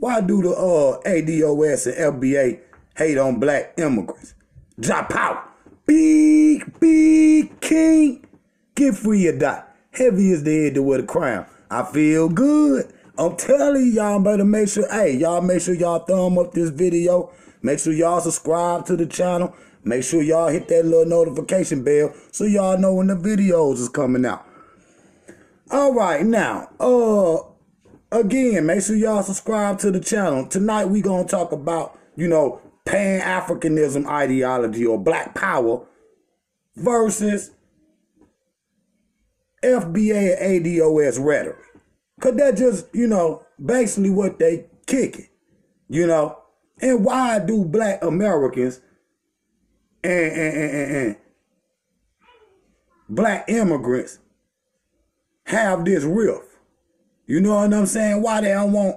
Why do the ADOS and FBA hate on black immigrants? KiNGjahpower. Big king. Get free or die. Heavy is the head to wear the crown. I feel good. I'm telling y'all, better make sure, hey, y'all make sure y'all thumb up this video. Make sure y'all subscribe to the channel. Make sure y'all hit that little notification bell so y'all know when the videos is coming out. All right, now, again, make sure y'all subscribe to the channel. Tonight we gonna talk about, Pan-Africanism ideology or Black Power versus FBA and ADOS rhetoric. Cause that's just, basically what they kicking, And why do black Americans and black immigrants have this rift? You know what I'm saying? Why they don't want,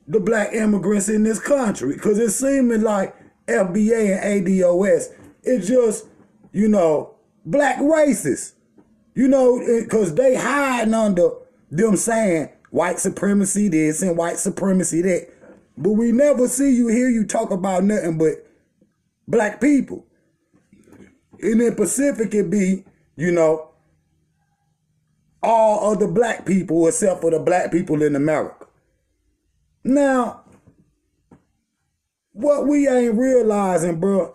the black immigrants in this country? Because it's seeming like FBA and ADOS is just, black racists. Because they hiding under them saying white supremacy this and white supremacy that. But we never hear you talk about nothing but black people. In the Pacific, it be, all other black people except for the black people in America. Now, what we ain't realizing, bro,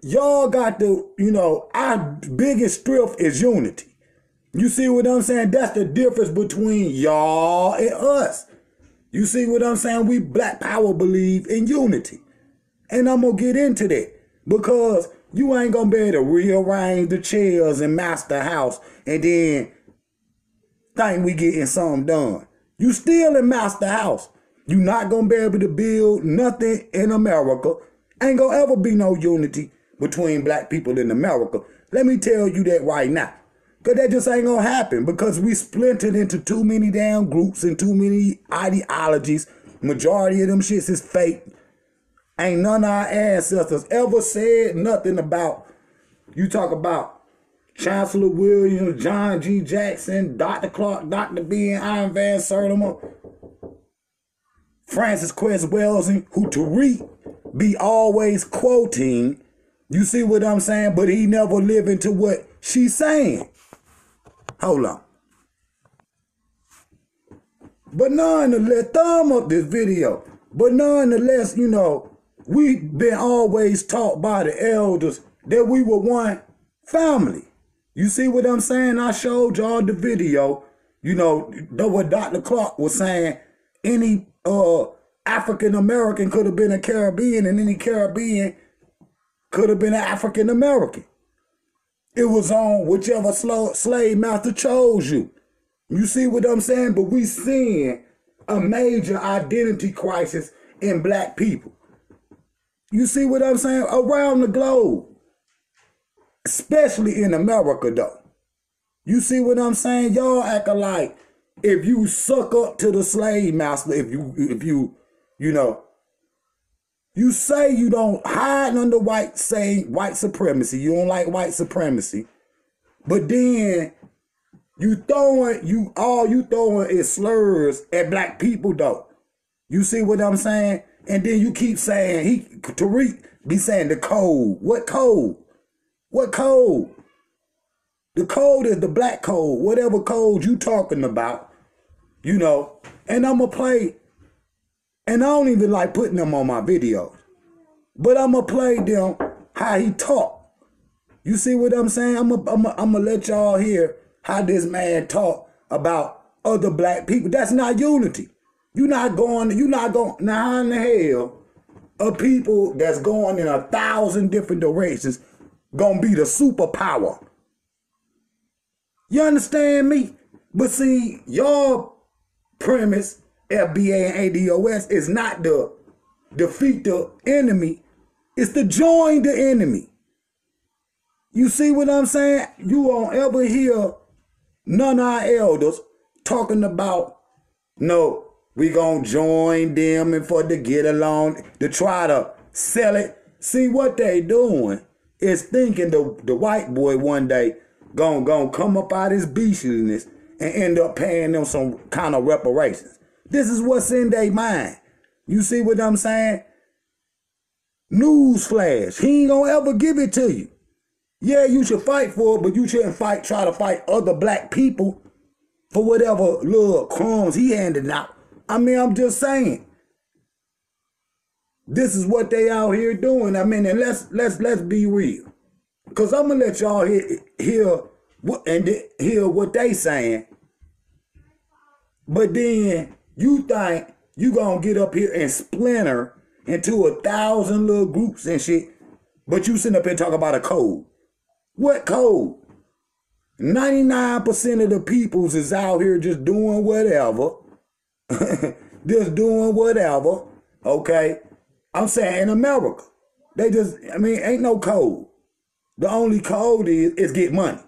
y'all got the, our biggest strength is unity. You see what I'm saying? That's the difference between y'all and us. You see what I'm saying? We Black Power believe in unity. And I'm going to get into that because you ain't going to be able to rearrange the chairs and master house and then think we getting something done. You still in master house. You not going to be able to build nothing in America. Ain't going to ever be no unity between black people in America. Let me tell you that right now. Because that just ain't going to happen because we splintered into too many damn groups and too many ideologies. Majority of them shits is fake. Ain't none of our ancestors ever said nothing about, you talk about Chancellor Williams, John G. Jackson, Dr. Clark, Dr. B. and Iron Van Sertima, Francis Quest Welsing, who Tariq be always quoting. You see what I'm saying? But he never live into what she's saying. Hold on. But nonetheless, thumb up this video. But nonetheless, we've been always taught by the elders that we were one family. You see what I'm saying? I showed y'all the video, what Dr. Clark was saying. Any African American could have been a Caribbean, and any Caribbean could have been an African American. It was on whichever slave master chose you. You see what I'm saying? But we seeing a major identity crisis in black people. You see what I'm saying? Around the globe. Especially in America, though. You see what I'm saying? Y'all acting like if you suck up to the slave master, if you say you don't hide under white supremacy, you don't like white supremacy, but then all you throwing is slurs at black people though. You see what I'm saying? And then you keep saying Tariq be saying the code. What code? What code? The code is the black code, whatever code you talking about, and I'ma play. And I don't even like putting them on my videos. But I'm going to play them how he talk. You see what I'm saying? I'm gonna let y'all hear how this man talk about other black people. That's not unity. You're not going, now how in the hell are people that's going in 1,000 different directions going to be the superpower? You understand me? But see, your premise, FBA and ADOS, is not to defeat the enemy. It's to join the enemy. You see what I'm saying? You won't ever hear none of our elders talking about, no, we gonna join them and for to get along, to try to sell it. See, what they doing is thinking the white boy one day gonna come up out of his beastliness and end up paying them some kind of reparations. This is what's in their mind. You see what I'm saying? Newsflash. He ain't gonna ever give it to you. Yeah, you should fight for it, but you shouldn't try to fight other black people for whatever little crumbs he handed out. I mean, I'm just saying. This is what they out here doing. I mean, and let's be real. Cause I'm gonna let y'all hear what they saying. But then you think you gonna get up here and splinter into 1,000 little groups and shit, but you sitting up here talking about a code. What code? 99% of the peoples is out here just doing whatever. Just doing whatever. Okay? I'm saying in America. They just, I mean, ain't no code. The only code is get money.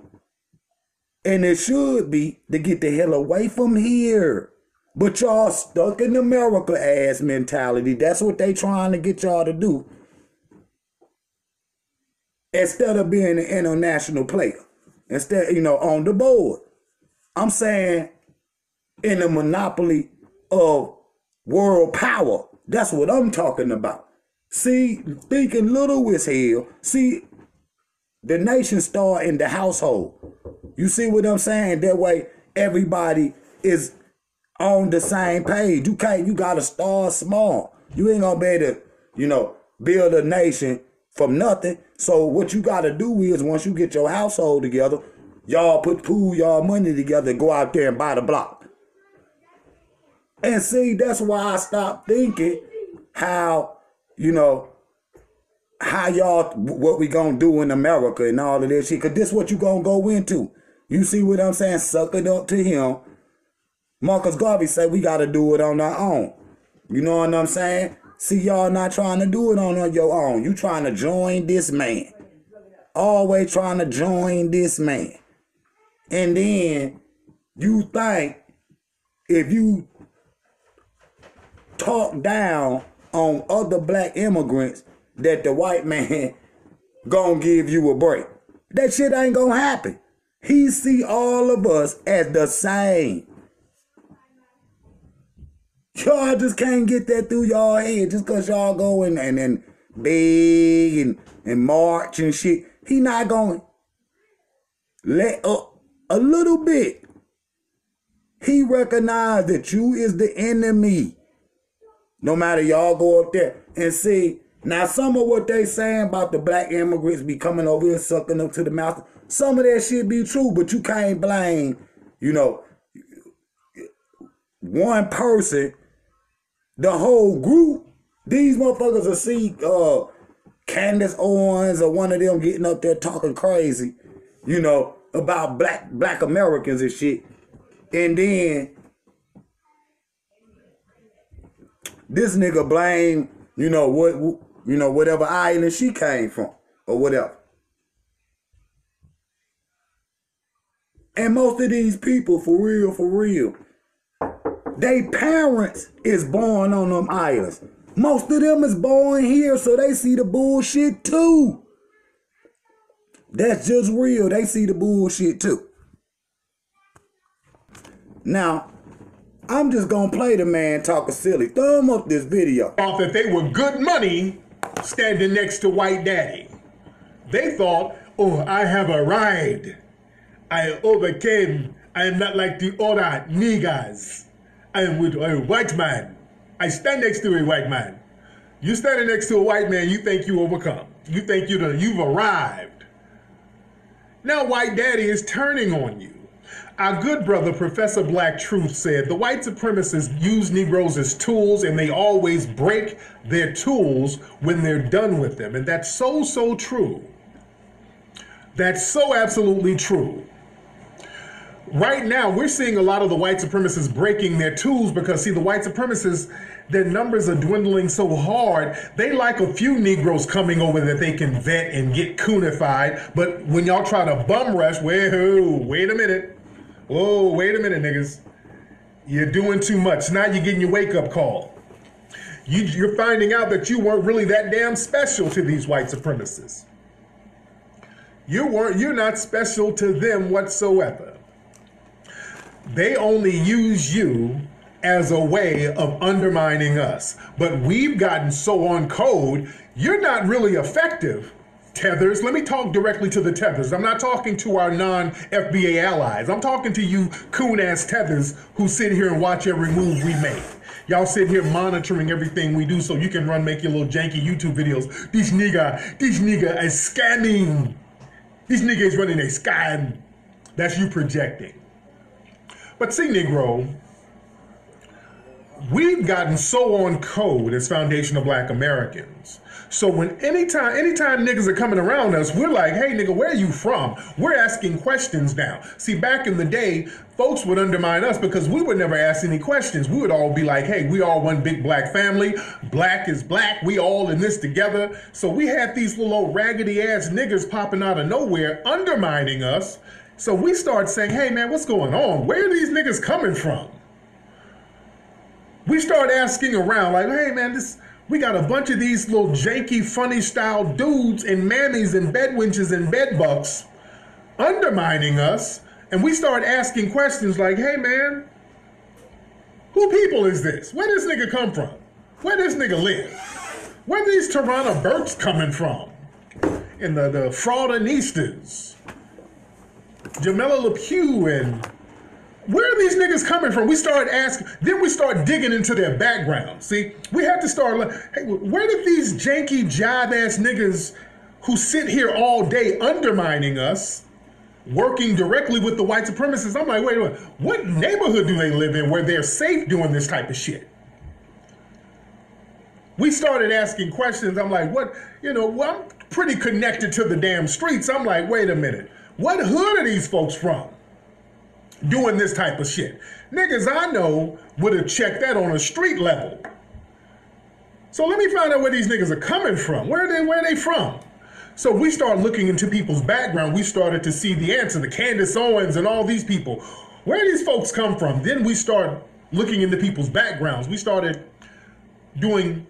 And it should be to get the hell away from here. But y'all stuck in America ass mentality. That's what they trying to get y'all to do. Instead of being an international player. Instead, you know, on the board. I'm saying in the monopoly of world power. That's what I'm talking about. See, thinking little is hell. See, the nation start in the household. You see what I'm saying? That way, everybody is on the same page. You gotta start small. You ain't gonna be able to, you know, build a nation from nothing. So what you gotta do is, once you get your household together, y'all pool y'all money together and go out there and buy the block. And see, that's why I stopped thinking how, you know, how y'all, what we gonna do in America and all of this shit. Cause this what you gonna go into. You see what I'm saying? Suck it up to him. Marcus Garvey said we gotta do it on our own. You know what I'm saying? See, y'all not trying to do it on your own. You trying to join this man. Always trying to join this man. And then you think if you talk down on other black immigrants that the white man gonna give you a break. That shit ain't gonna happen. He see all of us as the same. Y'all just can't get that through y'all head just because y'all go and beg and march and shit. He not going to let up a little bit. He recognized that you is the enemy. No matter y'all go up there and see. Now, some of what they saying about the black immigrants be coming over here sucking up to the mouth, some of that shit be true, but you can't blame, you know, one person. The whole group, these motherfuckers will see Candace Owens or one of them getting up there talking crazy, you know, about black Americans and shit. And then this nigga blame, you know, whatever island she came from or whatever. And most of these people, for real, they parents is born on them islands. Most of them is born here, so they see the bullshit too. That's just real. They see the bullshit too. Now, I'm just gonna play the man talking silly. Thumb up this video. Thought that they were good money standing next to White Daddy. They thought, oh, I have arrived. I overcame. I am not like the other niggas. I am with a white man. I stand next to a white man. You standing next to a white man, you think you overcome. You think you've arrived. Now White Daddy is turning on you. Our good brother, Professor Black Truth, said the white supremacists use Negroes as tools and they always break their tools when they're done with them. And that's so true. That's so absolutely true. Right now, we're seeing a lot of the white supremacists breaking their tools because, see, the white supremacists, their numbers are dwindling so hard. They like a few Negroes coming over that they can vet and get coonified. But when y'all try to bum rush, wait a minute. Whoa, wait a minute, niggas. You're doing too much. Now you're getting your wake-up call. You're finding out that you weren't really that damn special to these white supremacists. You're not special to them whatsoever. They only use you as a way of undermining us. But we've gotten so on code, you're not really effective. Tethers, let me talk directly to the tethers. I'm not talking to our non-FBA allies. I'm talking to you coon-ass tethers who sit here and watch every move we make. Y'all sit here monitoring everything we do so you can make your little janky YouTube videos. These nigga is scamming. These niggas running a scam. That's you projecting. But see, Negro, we've gotten so on code as foundational Black Americans. So when anytime niggas are coming around us, we're like, hey nigga, where are you from? We're asking questions now. See, back in the day, folks would undermine us because we would never ask any questions. We would all be like, hey, we all one big Black family. Black is Black. We all in this together. So we had these little old raggedy ass niggas popping out of nowhere undermining us. So we start saying, hey man, what's going on? Where are these niggas coming from? We start asking around like, hey man, we got a bunch of these little janky, funny style dudes and mammies and bedwinches and bedbucks undermining us. And we start asking questions like, hey man, who people is this? Where this nigga come from? Where this nigga live? Where these Toronto Burks coming from? And the fraudinistas, Jamela LePew, and where are these niggas coming from? We start asking, then we start digging into their background. See, we have to start like, hey, where did these janky jive ass niggas who sit here all day undermining us, working directly with the white supremacists? I'm like, wait, what neighborhood do they live in where they're safe doing this type of shit? We started asking questions. I'm like, what, I'm pretty connected to the damn streets. I'm like, wait a minute, what hood are these folks from? Doing this type of shit. Niggas I know would have checked that on a street level. So let me find out where these niggas are coming from. Where are they from? So we start looking into people's background. We started to see the answer, the Candace Owens and all these people. Where do these folks come from? Then we start looking into people's backgrounds. We started doing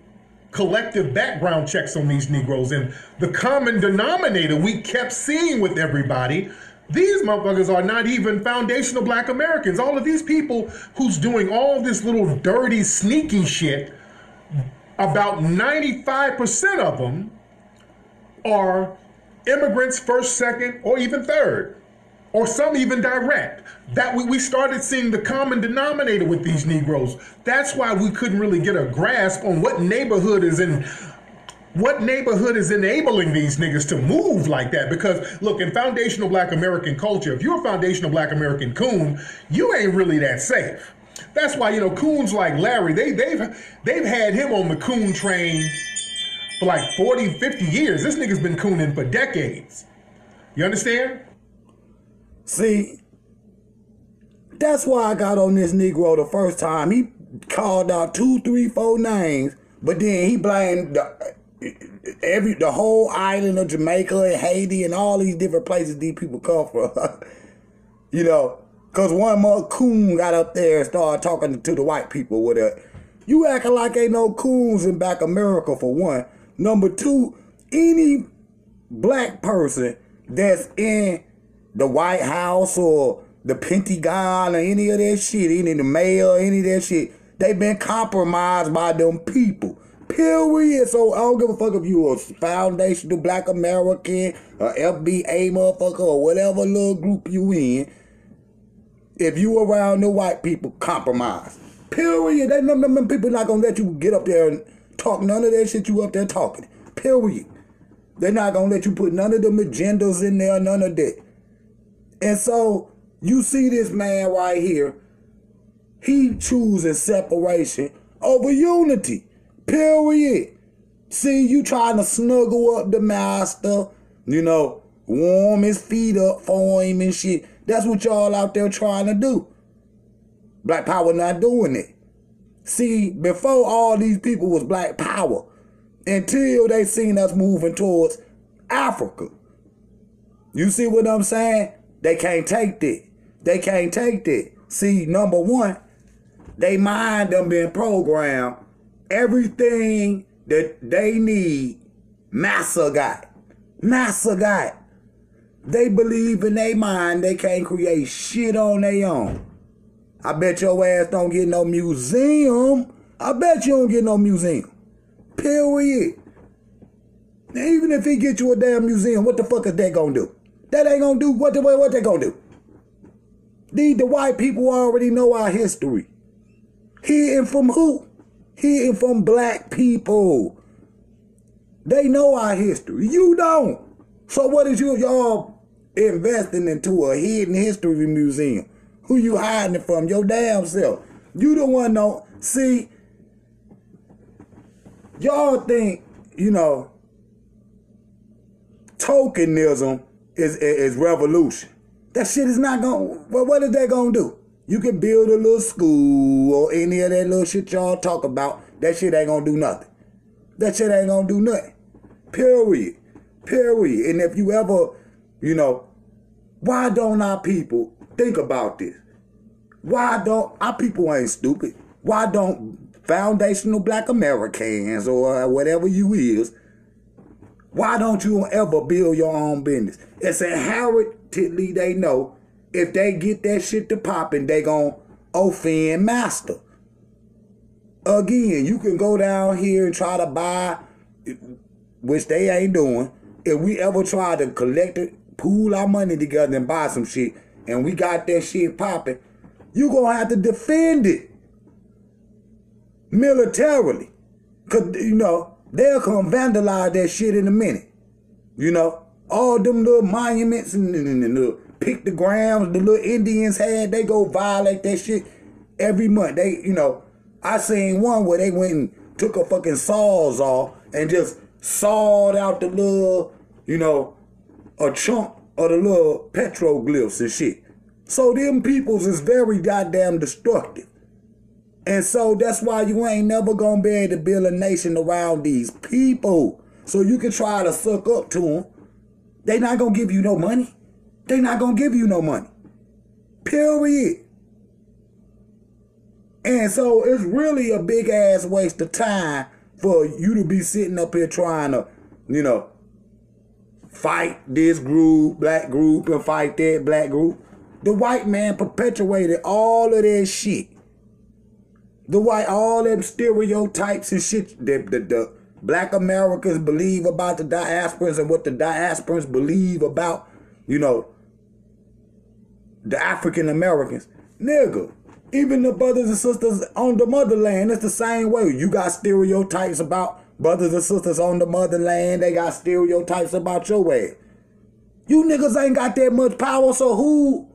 collective background checks on these Negroes, and the common denominator we kept seeing with everybody, these motherfuckers are not even foundational Black Americans. All of these people who's doing all this little dirty, sneaky shit, about 95% of them are immigrants, first, second, or even third, or some even direct. That we started seeing the common denominator with these Negroes. That's why we couldn't really get a grasp on what neighborhood is enabling these niggas to move like that. Because look, in foundational Black American culture, if you're a foundational Black American coon, you ain't really that safe. That's why, coons like Larry, they've had him on the coon train for like 40, 50 years. This nigga's been cooning for decades. You understand? See, that's why I got on this Negro the first time. He called out 2, 3, 4 names, but then he blamed the whole island of Jamaica and Haiti and all these different places these people come from. Because one more coon got up there and started talking to the white people with it. You acting like ain't no coons in Black America, for one. Number two, any Black person that's in the White House or the Pentagon or any of that shit, any of the mail, any of that shit, they been compromised by them people. Period. So I don't give a fuck if you a foundational Black American, or FBA motherfucker, or whatever little group you in. If you around the white people, compromise. Period. Them people not gonna let you get up there and talk none of that shit you up there talking. Period. They're not gonna let you put none of them agendas in there, none of that. And so you see this man right here, he choosing separation over unity. Period. See, you trying to snuggle up the master, warm his feet up for him and shit. That's what y'all out there trying to do. Black Power not doing it. See, before all these people was Black Power, until they seen us moving towards Africa. You see what I'm saying? They can't take that. They can't take that. See, number one, they mind them being programmed. Everything that they need, Massa got. Massa got. They believe in their mind they can't create shit on their own. I bet your ass don't get no museum. I bet you don't get no museum. Period. Now, even if he get you a damn museum, what the fuck is that gonna do? That ain't gonna do what they gonna do? The white people already know our history. Hidden from who? Hidden from black people. They know our history. You don't. So what is y'all investing into a hidden history museum? Who you hiding it from? Your damn self. You the one don't see. Y'all think, tokenism is revolution. That shit is not going. Well, what is that gonna do? You can build a little school or any of that little shit y'all talk about. That shit ain't gonna do nothing. That shit ain't gonna do nothing. Period. Period. And if you ever, why don't our people think about this? Why don't our people ain't stupid? Why don't foundational black Americans or whatever you is, why don't you ever build your own business? It's inherently they know if they get that shit to popping, they gonna offend master. Again, you can go down here and try to buy, which they ain't doing. If we ever try to collect it, pool our money together and buy some shit, and we got that shit popping, you gonna have to defend it militarily. Cause, they'll come vandalize that shit in a minute. All them little monuments and the pictograms the little Indians had, they go violate that shit every month. They, I seen one where they went and took a fucking sawzall and just sawed out the little, a chunk of the little petroglyphs and shit. So them peoples is very goddamn destructive. And so that's why you ain't never gonna be able to build a nation around these people. So you can try to suck up to them. They not gonna give you no money. They not gonna give you no money. Period. And so it's really a big ass waste of time for you to be sitting up here trying to, fight this group, black group, and fight that black group. The white man perpetuated all of that shit. All them stereotypes and shit that the black Americans believe about the diasporans and what the diasporans believe about, the African Americans. Nigga, even the brothers and sisters on the motherland, it's the same way. You got stereotypes about brothers and sisters on the motherland. They got stereotypes about your ass. You niggas ain't got that much power, so who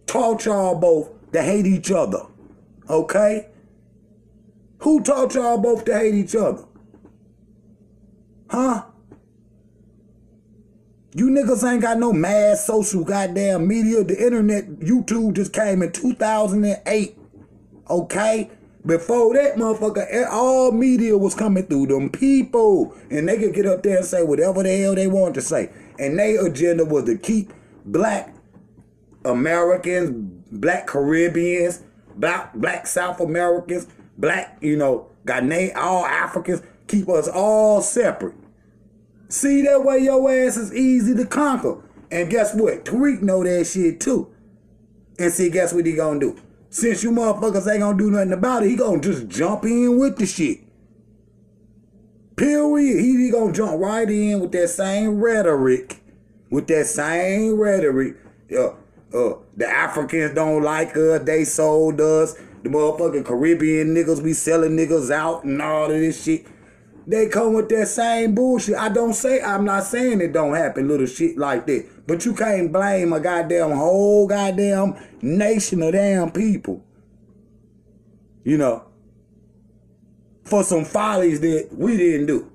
taught y'all both to hate each other? Okay? Who taught y'all both to hate each other? Huh? You niggas ain't got no mass social goddamn media. The internet, YouTube just came in 2008. Okay? Before that motherfucker, all media was coming through them people. And they could get up there and say whatever the hell they wanted to say. And their agenda was to keep black Americans, black Caribbeans, black South Americans, black, Ghanaian, all Africans, keep us all separate. See, that way your ass is easy to conquer. And guess what? Tariq know that shit too. And see, guess what he gonna do? Since you motherfuckers ain't gonna do nothing about it, he gonna just jump in with the shit. Period. He gonna jump right in with that same rhetoric. The Africans don't like us. They sold us. The motherfucking Caribbean niggas, we selling niggas out and all of this shit. They come with that same bullshit. I'm not saying it don't happen, little shit like that. But you can't blame a goddamn whole goddamn nation of damn people, for some follies that we didn't do.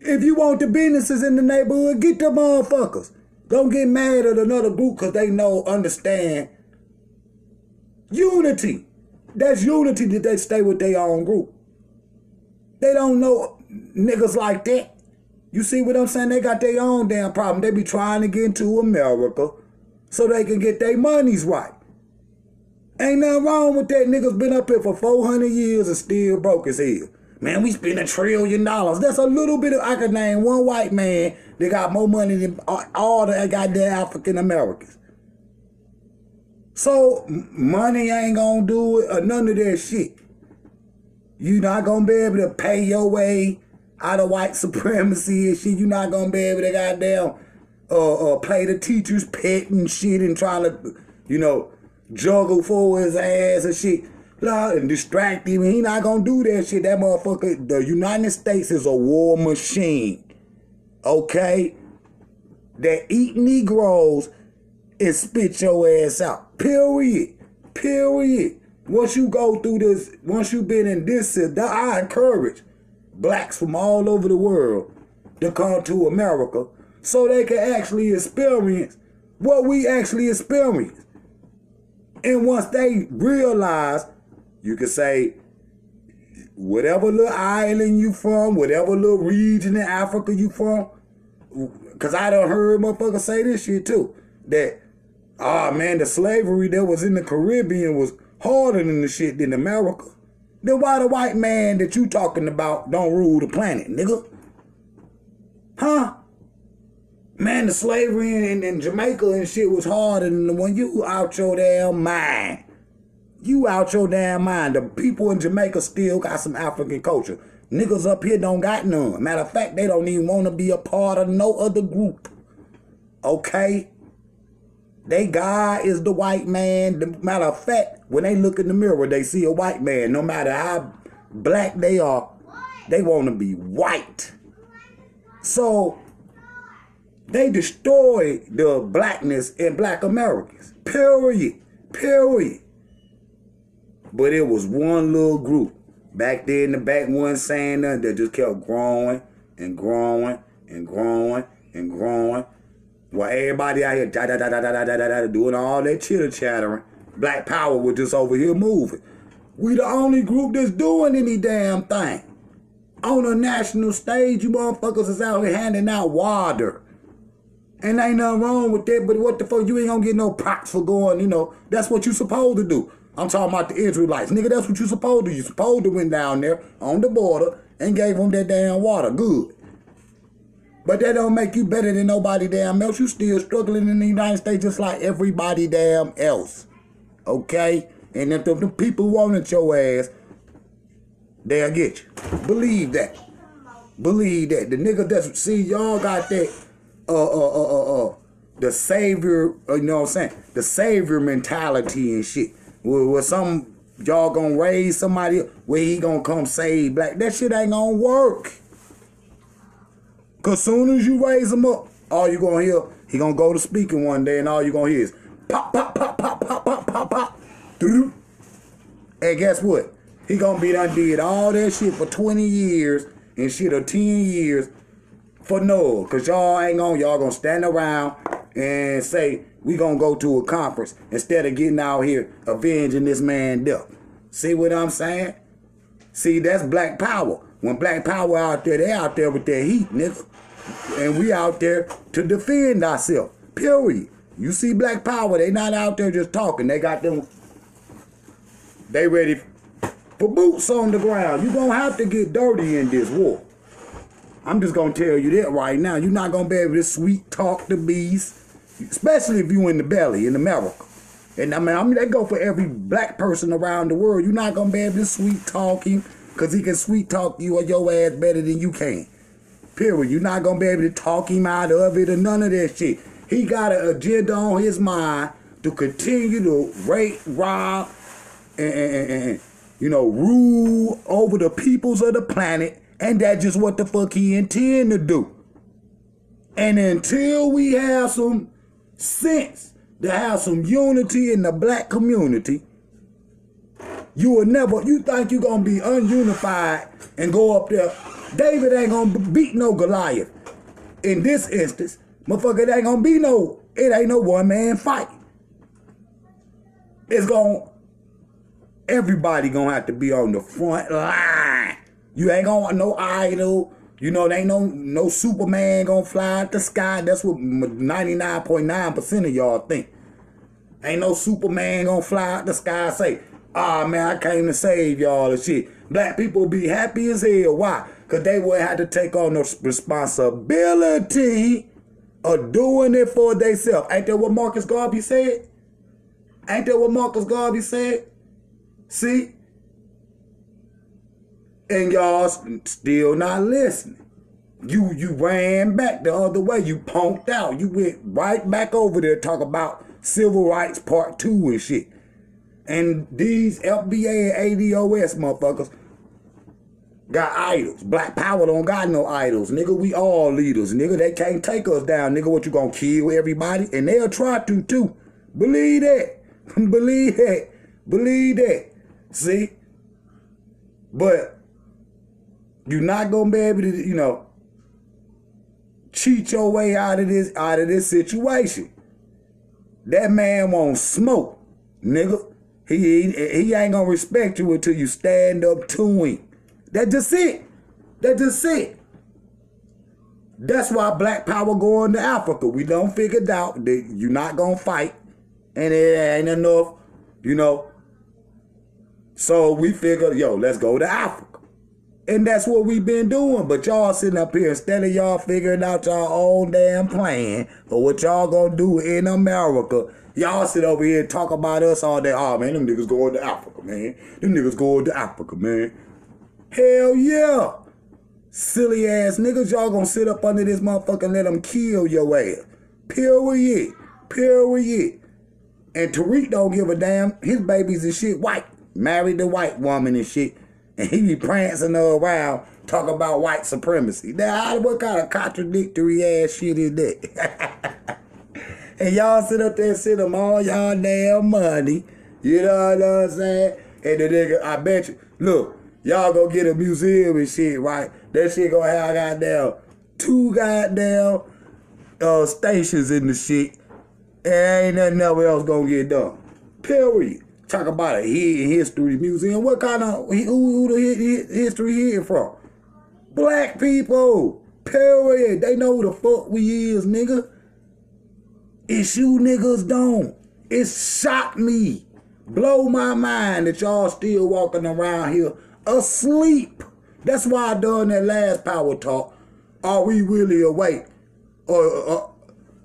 If you want the businesses in the neighborhood, get the motherfuckers. Don't get mad at another group because they understand unity. That's unity that they stay with their own group. They don't know niggas like that. You see what I'm saying? They got their own damn problem. They be trying to get into America so they can get their monies right. Ain't nothing wrong with that. Niggas been up here for 400 years and still broke as hell. Man, we spend $1 trillion. That's a little bit of, I could name one white man that got more money than all the goddamn African Americans. So money ain't gonna do it or none of that shit. You not gonna be able to pay your way out of white supremacy and shit. You not gonna be able to goddamn play the teacher's pet and shit and trying to, you know, juggle for his ass and shit. Blah, and distract him. He not gonna do that shit. That motherfucker, the United States is a war machine. Okay? That eat Negroes and spit your ass out. Period. Period. Once you go through this, once you've been in this, I encourage blacks from all over the world to come to America so they can actually experience what we actually experience. And once they realize, you can say, whatever little island you from, whatever little region in Africa you from, because I done heard motherfuckers say this shit too, that, oh man, the slavery that was in the Caribbean was harder than the shit in America. Then why the white man that you talking about don't rule the planet, nigga? Huh? Man, the slavery in Jamaica and shit was harder than the one. You out your damn mind. You out your damn mind. The people in Jamaica still got some African culture. Niggas up here don't got none. Matter of fact, they don't even want to be a part of no other group. Okay? They God is the white man. Matter of fact, when they look in the mirror, they see a white man. No matter how black they are, they want to be white. So, they destroy the blackness in black Americans. Period. Period. But it was one little group back there in the back, one saying nothing, that just kept growing and growing and growing and growing. While everybody out here doing all that chitter chattering, Black Power was just over here moving. We the only group that's doing any damn thing. On a national stage, you motherfuckers is out here handing out water. And ain't nothing wrong with that, but what the fuck, you ain't gonna get no props for going, you know, that's what you supposed to do. I'm talking about the Israelites. Nigga, that's what you supposed to do. You supposed to went down there on the border and gave them that damn water. Good. But that don't make you better than nobody damn else. You still struggling in the United States just like everybody damn else. Okay? And if the people wanted your ass, they'll get you. Believe that. Believe that. The nigga that's, see, y'all got that, the savior, you know what I'm saying? The savior mentality and shit. Where some, y'all gonna raise somebody where he gonna come save black. That shit ain't gonna work. Cause soon as you raise him up, all you gonna hear, he gonna go to speaking one day and all you gonna hear is pop, pop, pop, pop, pop, pop, pop, pop. And guess what? He gonna be done did all that shit for 20 years and shit or 10 years for no. Cause y'all gonna stand around and say, we gonna go to a conference instead of getting out here avenging this man's death. See what I'm saying? See, that's Black Power. When Black Power out there, they out there with their heat, nigga. And we out there to defend ourselves. Period. You see Black Power, they not out there just talking. They got them, they ready for boots on the ground. You gonna have to get dirty in this war. I'm just gonna tell you that right now. You're not gonna be able to sweet talk the beast. Especially if you in the belly in America. And I mean, they go for every black person around the world. You're not going to be able to sweet talk him because he can sweet talk you or your ass better than you can. Period. You're not going to be able to talk him out of it or none of that shit. He got an agenda on his mind to continue to rape, rob, and you know, rule over the peoples of the planet. And that's just what the fuck he intend to do. And until we have some sense to have some unity in the black community, you will never, you think you're going to be ununified and go up there. David ain't going to beat no Goliath. In this instance, motherfucker, it ain't going to be no, it ain't no one-man fight. It's going to, everybody going to have to be on the front line. You ain't going to want no idol. You know, there ain't no Superman gonna fly out the sky. That's what 99.9% of y'all think. Ain't no Superman gonna fly out the sky and say, ah, man, I came to save y'all and shit. Black people be happy as hell. Why? Because they would have to take on the responsibility of doing it for themselves. Ain't that what Marcus Garvey said? Ain't that what Marcus Garvey said? See? And y'all still not listening. You ran back the other way. You punked out. You went right back over there talk about civil rights part 2 and shit. And these FBA and ADOS motherfuckers got idols. Black Power don't got no idols. Nigga, we all leaders. Nigga, they can't take us down. Nigga, what you gonna kill everybody? And they'll try to too. Believe that. Believe that. Believe that. See? But you're not gonna be able to, you know, cheat your way out of this situation. That man won't smoke, nigga. He ain't gonna respect you until you stand up to him. That's just it. That's just it. That's why Black Power going to Africa. We don't figure out that you're not gonna fight, and it ain't enough, you know. So we figured, yo, let's go to Africa. And that's what we've been doing. But y'all sitting up here, instead of y'all figuring out y'all own damn plan for what y'all gonna do in America, y'all sit over here and talk about us all day. Oh, man, them niggas going to Africa, man. Them niggas going to Africa, man. Hell yeah. Silly ass niggas, y'all gonna sit up under this motherfucker and let them kill your ass. Period. Period. And Tariq don't give a damn. His babies and shit white. Married the white woman and shit. And he be prancing her around talking about white supremacy. Now, what kind of contradictory ass shit is that? And y'all sit up there and send them all y'all damn money. You know what I'm saying? And the nigga, I bet you, look, y'all go get a museum and shit, right? That shit gonna have goddamn 2 goddamn stations in the shit. And ain't nothing else gonna get done. Period. Talk about a hidden history museum. What kind of, who the history hidden from? Black people. Period. They know who the fuck we is, nigga. It's you niggas don't. It shocked me. Blow my mind that y'all still walking around here asleep. That's why I done that last power talk. Are we really awake? Or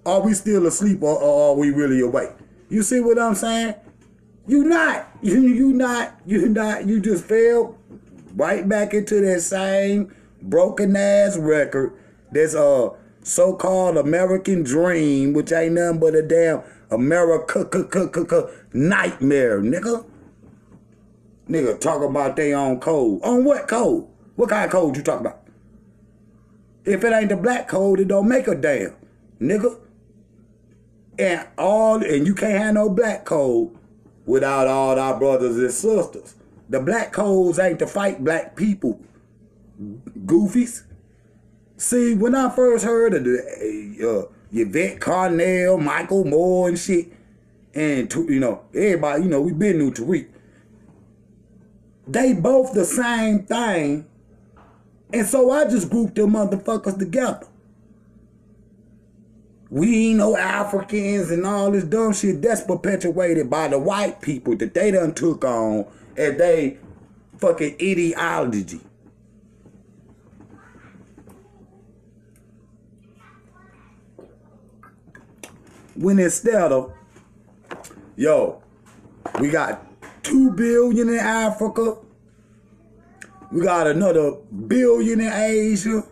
are we still asleep, or are we really awake? You see what I'm saying? You not. You just fell right back into that same broken ass record. That's a so-called American dream, which ain't nothing but a damn America nightmare, nigga. Nigga talking about they own code. On what code? What kind of code you talking about? If it ain't the black code, it don't make a damn, nigga. And you can't have no black code without all our brothers and sisters. The black codes ain't to fight black people, goofies. See, when I first heard of the Yvette Carnell, Michael Moore and shit, and you know, everybody, you know, we been new Tariq. They both the same thing, and so I just grouped them motherfuckers together. We ain't no Africans and all this dumb shit that's perpetuated by the white people that they done took on as they fucking ideology. When instead of, yo, we got 2 billion in Africa, we got another billion in Asia,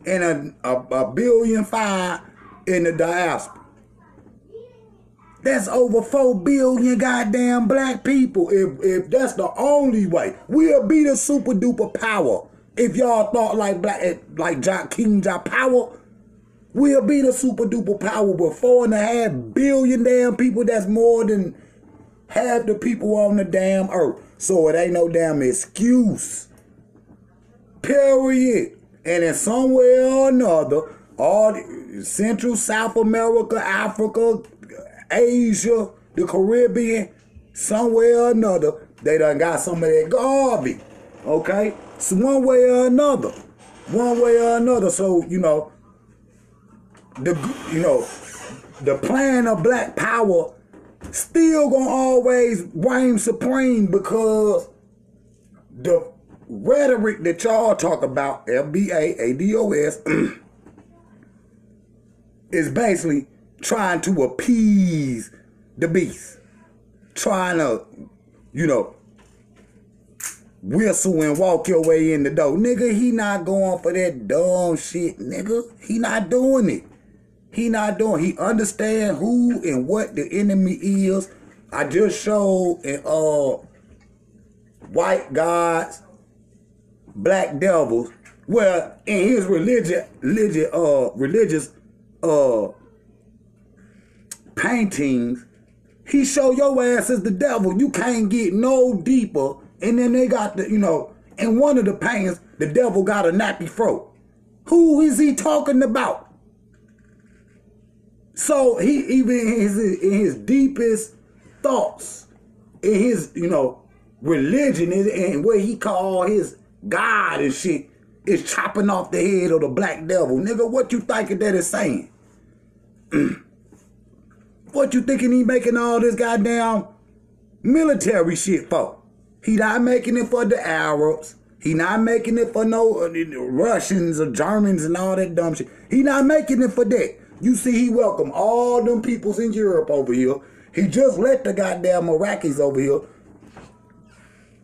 and a 1.5 billion in the diaspora. That's over 4 billion goddamn black people. If that's the only way, we'll be the super duper power. If y'all thought like KiNGjahpower, we'll be the super duper power with 4.5 billion damn people. That's more than half the people on the damn earth. So it ain't no damn excuse. Period. And in some way or another, all Central, South America, Africa, Asia, the Caribbean, somewhere or another, they done got some of that garbage. Okay? So one way or another. One way or another. So, you know, the plan of black power still gonna always reign supreme, because the rhetoric that y'all talk about, FBA ADOS, is basically trying to appease the beast. trying to, you know, whistle and walk your way in the door. Nigga, he not going for that dumb shit, nigga. He not doing it. He not doing it. He understand who and what the enemy is. I just showed in white gods, black devils, where in his religious paintings, he show your ass as the devil. You can't get no deeper. And then they got the, you know, in one of the paintings, the devil got a nappy throat. Who is he talking about? So he even in his deepest thoughts, in his, you know, religion and what he call his God and shit, is chopping off the head of the black devil. Nigga, what you thinking that is saying? What you thinking he making all this goddamn military shit for? He not making it for the Arabs. He not making it for no Russians or Germans and all that dumb shit. He not making it for that. You see, he welcome all them peoples in Europe over here. He just let the goddamn Iraqis over here.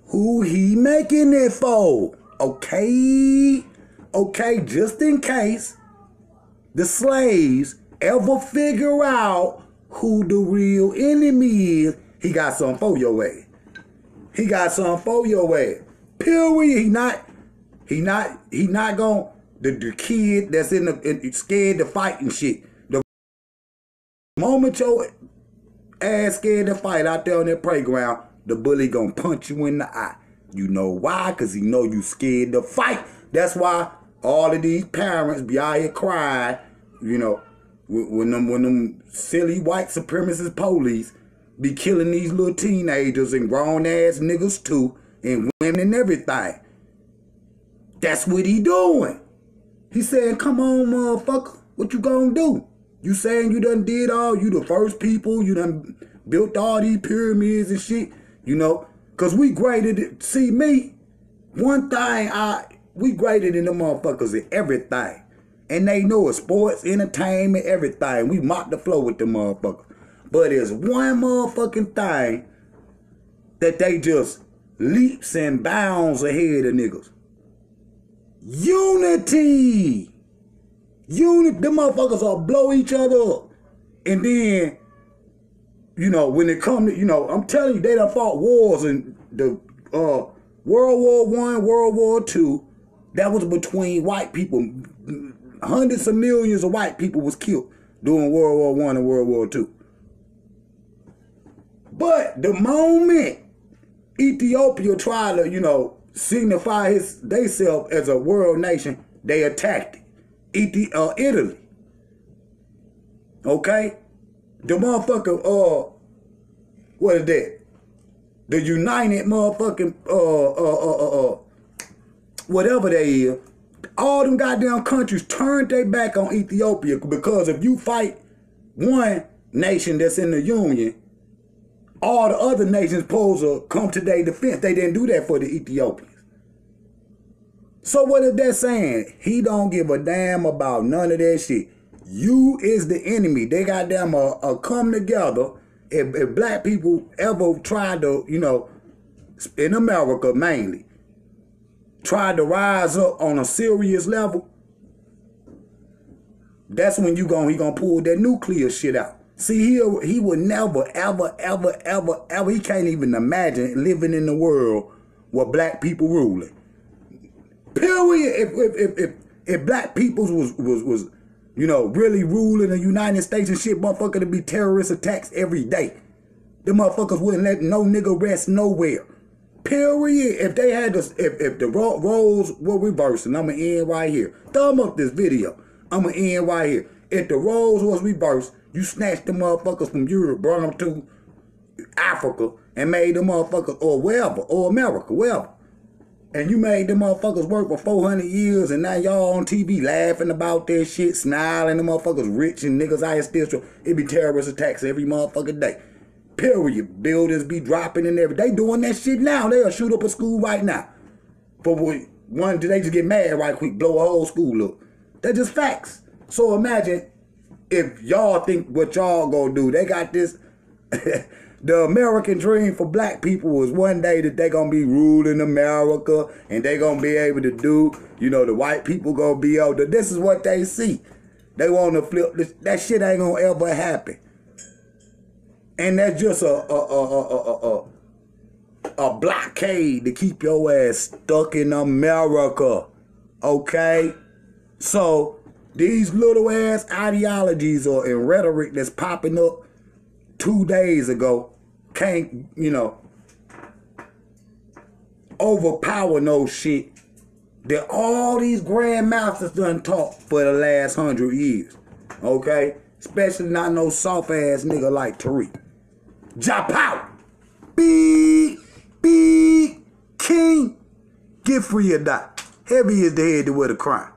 Who he making it for? Okay? Okay, just in case the slaves ever figure out who the real enemy is, he got something for your ass. He got something for your ass. Period. He not gonna, the kid that's scared to fight and shit. The moment your ass scared to fight out there on that playground, the bully gonna punch you in the eye. You know why? Cause he know you scared to fight. That's why all of these parents be out here crying, you know, when them silly white supremacist police be killing these little teenagers and grown ass niggas too, and women and everything. That's what he doing. He saying, come on, motherfucker, what you gonna do? You saying you done did all, you the first people, you done built all these pyramids and shit, you know, cause we graded it. See me, one thing we graded in the motherfuckers in everything. And they know it, sports, entertainment, everything. We mopped the floor with the motherfuckers. But there's one motherfucking thing that they just leaps and bounds ahead of niggas. Unity. Unity. Them motherfuckers will blow each other up. And then, you know, when it come to, you know, I'm telling you, they done fought wars in the World War I, World War II. That was between white people. Hundreds of millions of white people was killed during World War I and World War II. But the moment Ethiopia tried to, you know, signify theyself as a world nation, they attacked it. Italy. Okay? The motherfucker, what is that? The United motherfucking, whatever they is, all them goddamn countries turned their back on Ethiopia because if you fight one nation that's in the Union, all the other nations supposed to come to their defense. They didn't do that for the Ethiopians. So what is that saying? He don't give a damn about none of that shit. You is the enemy. They goddamn come together. If black people ever tried to, you know, in America mainly, tried to rise up on a serious level, that's when he gonna pull that nuclear shit out. See, he would never, ever, he can't even imagine living in the world where black people ruling. Period. If black people was you know, really ruling the United States and shit, motherfucker, to be terrorist attacks every day. The motherfuckers wouldn't let no nigga rest nowhere. Period. If they had to, if the roles were reversing, I'ma end right here. Thumb up this video. I'ma end right here. If the roles was reversed, you snatched the motherfuckers from Europe, brought them to Africa, and made the motherfuckers, or wherever, or America, wherever. And you made the motherfuckers work for 400 years, and now y'all on TV laughing about that shit, smiling, the motherfuckers rich and niggas out here still. It be terrorist attacks every motherfucking day. Period. Buildings be dropping and everything. They doing that shit now. They'll shoot up a school right now. For one, they just get mad right quick, blow a whole school up. They're just facts. So imagine if y'all think what y'all gonna do. They got this The American dream for black people is one day that they gonna be ruling America and they gonna be able to do, you know, the white people gonna be able to, this is what they see. They want to flip this. That shit ain't gonna ever happen. And that's just a blockade to keep your ass stuck in America. Okay? So these little ass ideologies or in rhetoric that's popping up 2 days ago can't, you know, overpower no shit that all these grandmasters done taught for the last 100 years. Okay? Especially not no soft ass nigga like Tariq. KiNGjahpower. Big King. Get free or die. Heavy is the head to wear the crown.